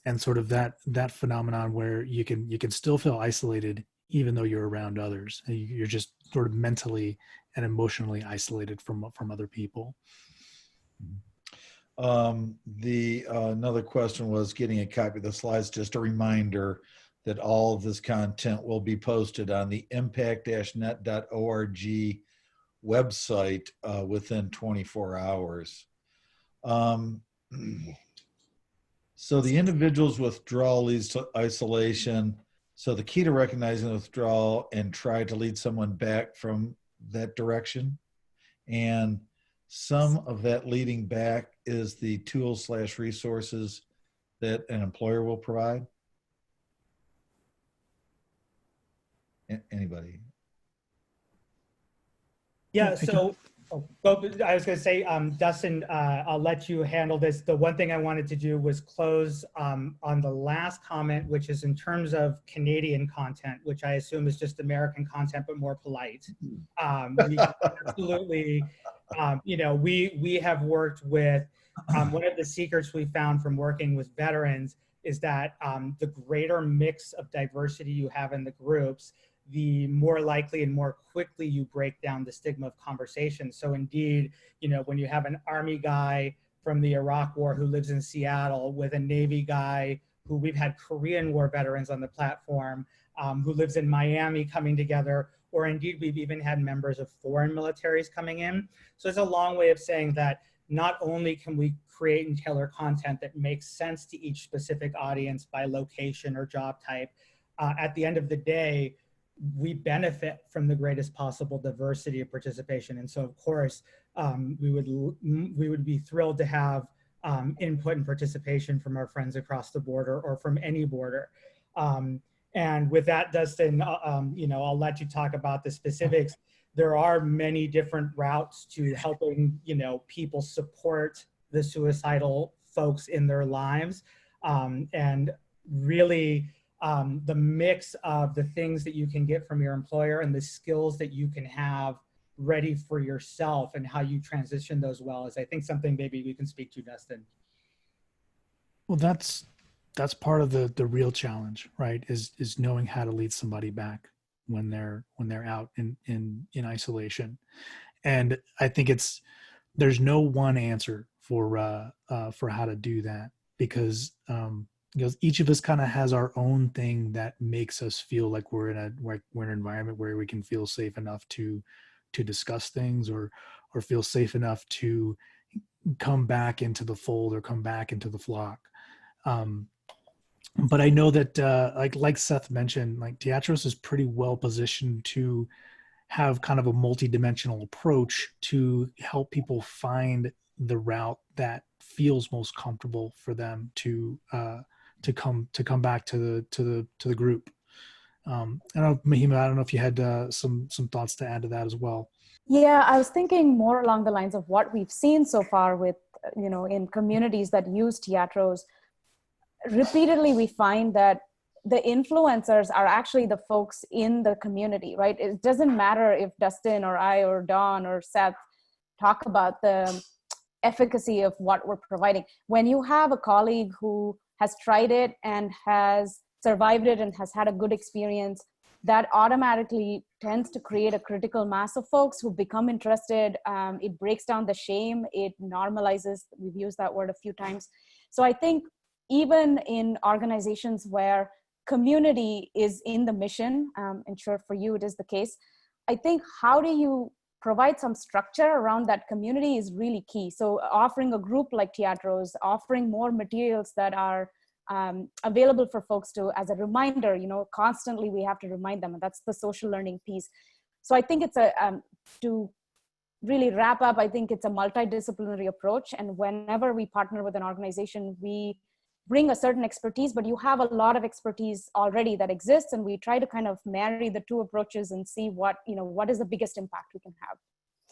and sort of that phenomenon where you can still feel isolated even though you're around others. You're just sort of mentally and emotionally isolated from other people. Another question was getting a copy of the slides. Just a reminder that all of this content will be posted on the impact-net.org website within 24 hours. So the individual's withdrawal leads to isolation. So the key to recognizing the withdrawal and try to lead someone back from that direction. And some of that leading back is the tools/resources that an employer will provide. Anybody? Yeah, so I was going to say, Dustin, I'll let you handle this. The one thing I wanted to do was close on the last comment, which is in terms of Canadian content, which I assume is just American content, but more polite. We absolutely, we have worked with, one of the secrets we found from working with veterans is that the greater mix of diversity you have in the groups, the more likely and more quickly you break down the stigma of conversation. So indeed, when you have an Army guy from the Iraq War who lives in Seattle with a Navy guy who we've had Korean War veterans on the platform, who lives in Miami coming together, or indeed we've even had members of foreign militaries coming in. So it's a long way of saying that not only can we create and tailor content that makes sense to each specific audience by location or job type, at the end of the day, we benefit from the greatest possible diversity of participation. And so of course, we would be thrilled to have input and participation from our friends across the border or from any border. And with that, Dustin, I'll let you talk about the specifics. There are many different routes to helping, people support the suicidal folks in their lives. And really, the mix of the things that you can get from your employer and the skills that you can have ready for yourself and how you transition those well is, I think, something maybe we can speak to, Dustin. Well, that's part of the real challenge, right? Is knowing how to lead somebody back when they're out in isolation. And I think there's no one answer for how to do that, because each of us kind of has our own thing that makes us feel like we're in an environment where we can feel safe enough to discuss things, or feel safe enough to come back into the fold or come back into the flock. But I know that like Seth mentioned, like Teatros is pretty well positioned to have kind of a multi-dimensional approach to help people find the route that feels most comfortable for them to come back to the group. I don't know, Mahima, I don't know if you had some thoughts to add to that as well. Yeah, I was thinking more along the lines of what we've seen so far with, in communities that use Teatros. Repeatedly, we find that the influencers are actually the folks in the community, right? It doesn't matter if Dustin or I or Don or Seth talk about the efficacy of what we're providing. When you have a colleague who has tried it and has survived it and has had a good experience, that automatically tends to create a critical mass of folks who become interested. It breaks down the shame. It normalizes. We've used that word a few times. So I think even in organizations where community is in the mission, and sure for you it is the case, I think how do you provide some structure around that community is really key. So offering a group like Teatros, offering more materials that are available for folks to, as a reminder, constantly we have to remind them, and that's the social learning piece. So I think it's to really wrap up, I think it's a multidisciplinary approach. And whenever we partner with an organization, we bring a certain expertise, but you have a lot of expertise already that exists. And we try to kind of marry the two approaches and see what is the biggest impact we can have.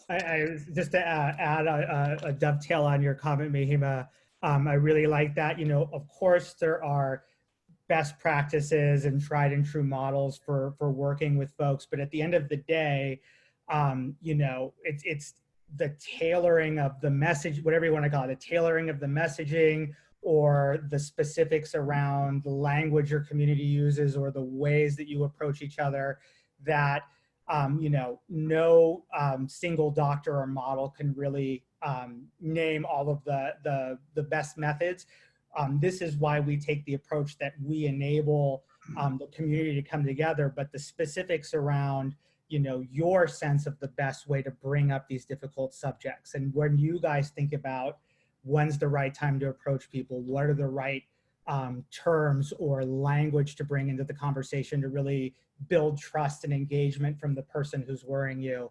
I just to add a dovetail on your comment, Mahima. I really like that. Of course, there are best practices and tried and true models for working with folks, but at the end of the day, it's the tailoring of the message, whatever you want to call it, the tailoring of the messaging, or the specifics around the language your community uses, or the ways that you approach each other, that no single doctor or model can really name all of the best methods. This is why we take the approach that we enable the community to come together, but the specifics around your sense of the best way to bring up these difficult subjects. And when you guys think about when's the right time to approach people, what are the right terms or language to bring into the conversation to really build trust and engagement from the person who's worrying you,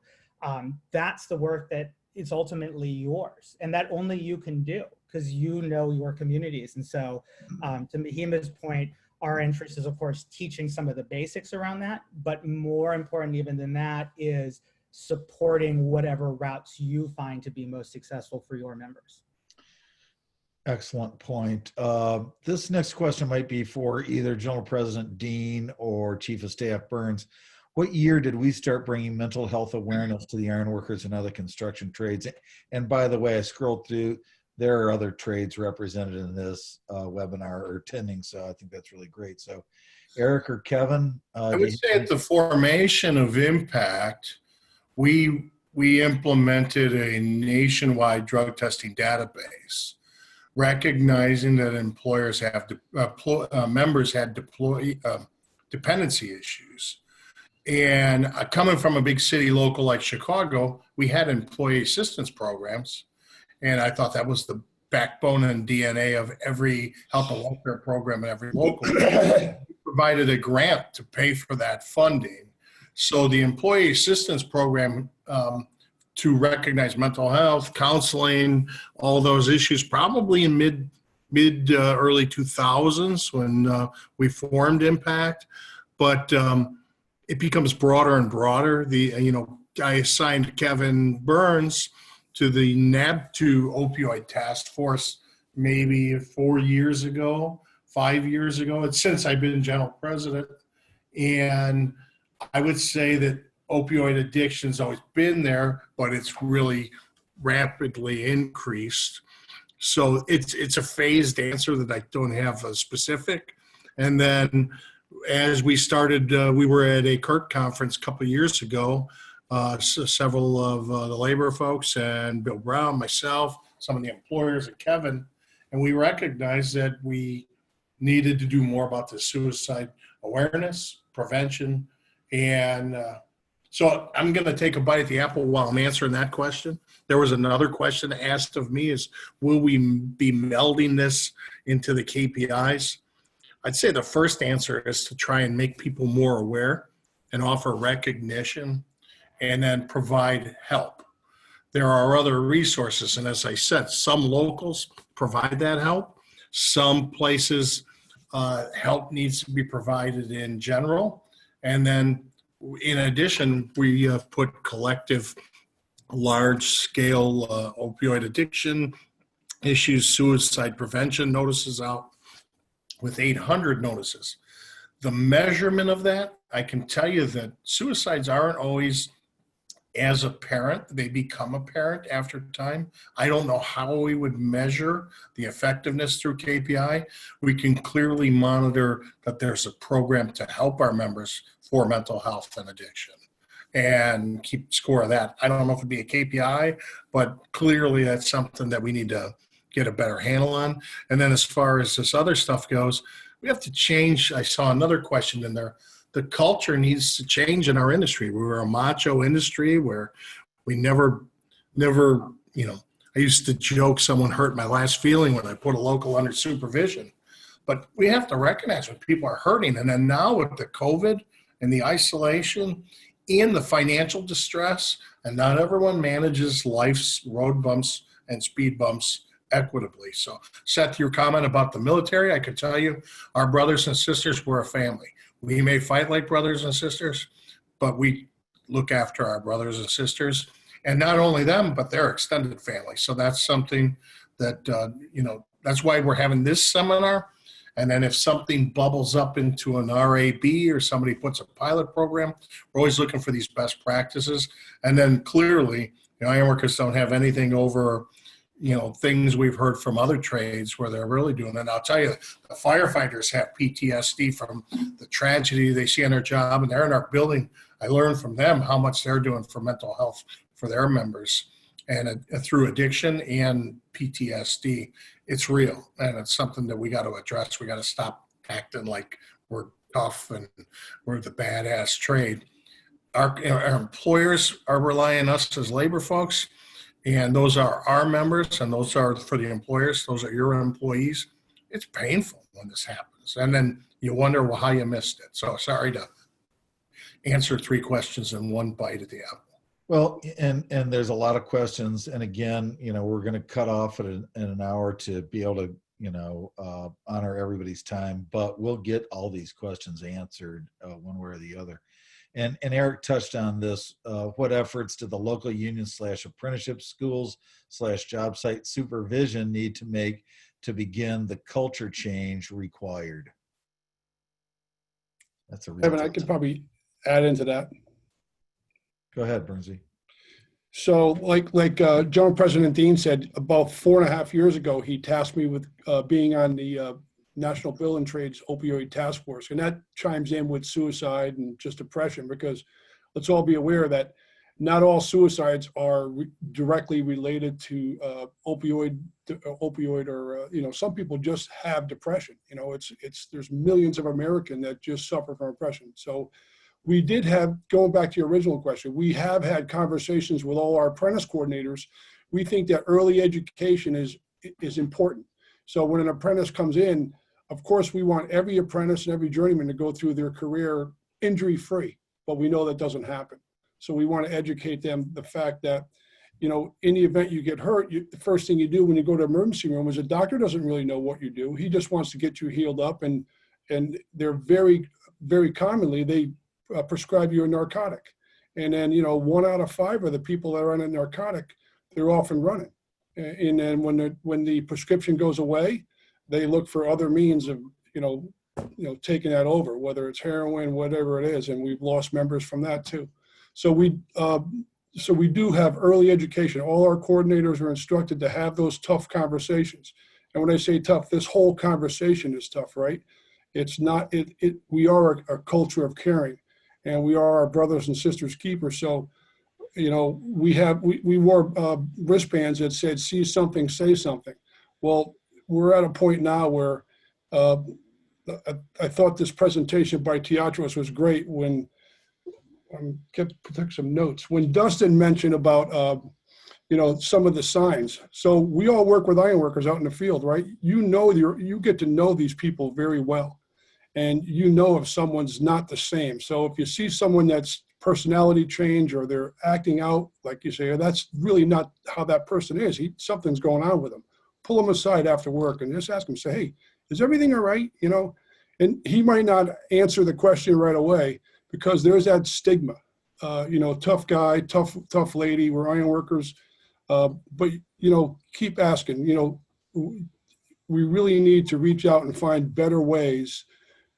that's the work that is ultimately yours, and that only you can do, because you know your communities. And so to Mahima's point, our interest is, of course, teaching some of the basics around that, but more important even than that is supporting whatever routes you find to be most successful for your members. Excellent point. This next question might be for either General President Dean or Chief of Staff Burns. What year did we start bringing mental health awareness to the ironworkers and other construction trades? And by the way, I scrolled through, there are other trades represented in this webinar or attending, so I think that's really great. So Eric or Kevin? I would say at the formation of Impact, we implemented a nationwide drug testing database, recognizing that employers have members had dependency issues. And coming from a big city local like Chicago, we had employee assistance programs. And I thought that was the backbone and DNA of every health and welfare program in every local. We provided a grant to pay for that funding. So the employee assistance program to recognize mental health, counseling, all those issues, probably in early 2000s when we formed Impact. But it becomes broader and broader. I assigned Kevin Burns to the NAB2 opioid task force maybe 4 years ago, 5 years ago. It's since I've been general president. And I would say that opioid addiction's always been there, but it's really rapidly increased. So it's a phased answer that I don't have a specific. And then as we started, we were at a CURT conference a couple of years ago. So several of the labor folks and Bill Brown, myself, some of the employers, and Kevin, and we recognized that we needed to do more about the suicide awareness, prevention, and so I'm going to take a bite at the apple while I'm answering that question. There was another question asked of me is, will we be melding this into the KPIs? I'd say the first answer is to try and make people more aware and offer recognition and then provide help. There are other resources, and as I said, some locals provide that help. Some places help needs to be provided in general. And then in addition, we have put collective large-scale opioid addiction issues, suicide prevention notices out with 800 notices. The measurement of that, I can tell you that suicides aren't always as apparent. They become apparent after time. I don't know how we would measure the effectiveness through KPI. We can clearly monitor that there's a program to help our members for mental health and addiction and keep score of that. I don't know if it'd be a KPI, but clearly that's something that we need to get a better handle on. And then as far as this other stuff goes, we have to change. I saw another question in there. The culture needs to change in our industry. We were a macho industry where we never, I used to joke someone hurt my last feeling when I put a local under supervision. But we have to recognize when people are hurting. And then now with the COVID and the isolation and the financial distress, and not everyone manages life's road bumps and speed bumps equitably. So Seth, your comment about the military, I can tell you our brothers and sisters were a family. We may fight like brothers and sisters, but we look after our brothers and sisters, and not only them, but their extended family. So that's something that, that's why we're having this seminar. And then if something bubbles up into an RAB or somebody puts a pilot program, we're always looking for these best practices. And then clearly, ironworkers don't have anything over things we've heard from other trades where they're really doing it. And I'll tell you, the firefighters have PTSD from the tragedy they see on their job, and they're in our building. I learned from them how much they're doing for mental health for their members, and through addiction and PTSD. It's real, and it's something that we got to address. We got to stop acting like we're tough and we're the badass trade. Our employers are relying on us as labor folks. And those are our members, and those are for the employers. Those are your employees. It's painful when this happens. And then you wonder, well, how you missed it. So sorry to answer 3 questions in one bite at the apple. Well, and there's a lot of questions. And again, we're going to cut off at an hour to be able to, honor everybody's time. But we'll get all these questions answered one way or the other. And Eric touched on this. What efforts do the local union / apprenticeship schools / job site supervision need to make to begin the culture change required? That's a real Kevin, I could probably add into that. Go ahead, Bernsey. So like General President Dean said, about 4.5 years ago, he tasked me with being on the National Bill and Trade's opioid task force. And that chimes in with suicide and just depression, because let's all be aware that not all suicides are directly related to opioid or, some people just have depression. There's millions of Americans that just suffer from depression. So we did have, going back to your original question, we have had conversations with all our apprentice coordinators. We think that early education is important. So when an apprentice comes in, of course, we want every apprentice and every journeyman to go through their career injury-free, but we know that doesn't happen. So we want to educate them the fact that, in the event you get hurt, the first thing you do when you go to emergency room is a doctor doesn't really know what you do. He just wants to get you healed up, and they're very, very commonly, they prescribe you a narcotic. And then, 1 out of 5 of the people that are on a narcotic, they're off and running. And then when the prescription goes away, they look for other means of, taking that over, whether it's heroin, whatever it is. And we've lost members from that too. So we do have early education. All our coordinators are instructed to have those tough conversations. And when I say tough, this whole conversation is tough, right? It's not, we are a culture of caring, and we are our brothers and sisters keepers. So, you know, we wore wristbands that said, see something, say something. Well, we're at a point now where I thought this presentation by Teatros was great when took some notes. When Dustin mentioned about, you know, some of the signs. So we all work with ironworkers out in the field, right? You know, you get to know these people very well, and you know if someone's not the same. So if you see someone that's personality change, or they're acting out, like you say, that's really not how that person is. Something's going on with them. Pull them aside after work and just ask them, say, hey, is everything all right? You know, and he might not answer the question right away because there's that stigma. You know, tough guy, tough lady, we're iron workers. But, you know, keep asking. You know, we really need to reach out and find better ways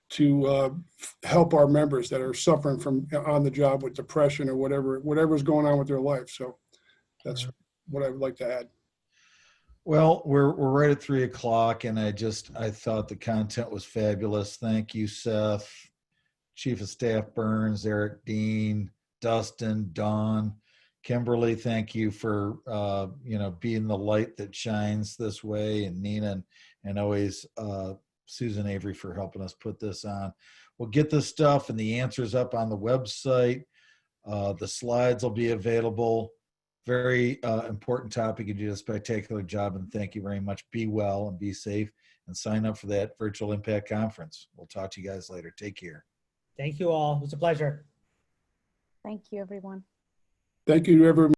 to help our members that are suffering from on the job with depression or whatever's going on with their life. So that's what I would like to add. Well, we're right at 3:00, and I thought the content was fabulous. Thank you, Seth, Chief of Staff Burns, Eric Dean, Dustin, Dawn, Kimberly. Thank you for you know, being the light that shines this way, and Nina, and always Susan Avery for helping us put this on. We'll get this stuff and the answers up on the website. The slides will be available. Very important topic. You did a spectacular job, and thank you very much. Be well and be safe, and sign up for that Virtual Impact Conference. We'll talk to you guys later. Take care. Thank you all. It was a pleasure. Thank you, everyone. Thank you to everyone.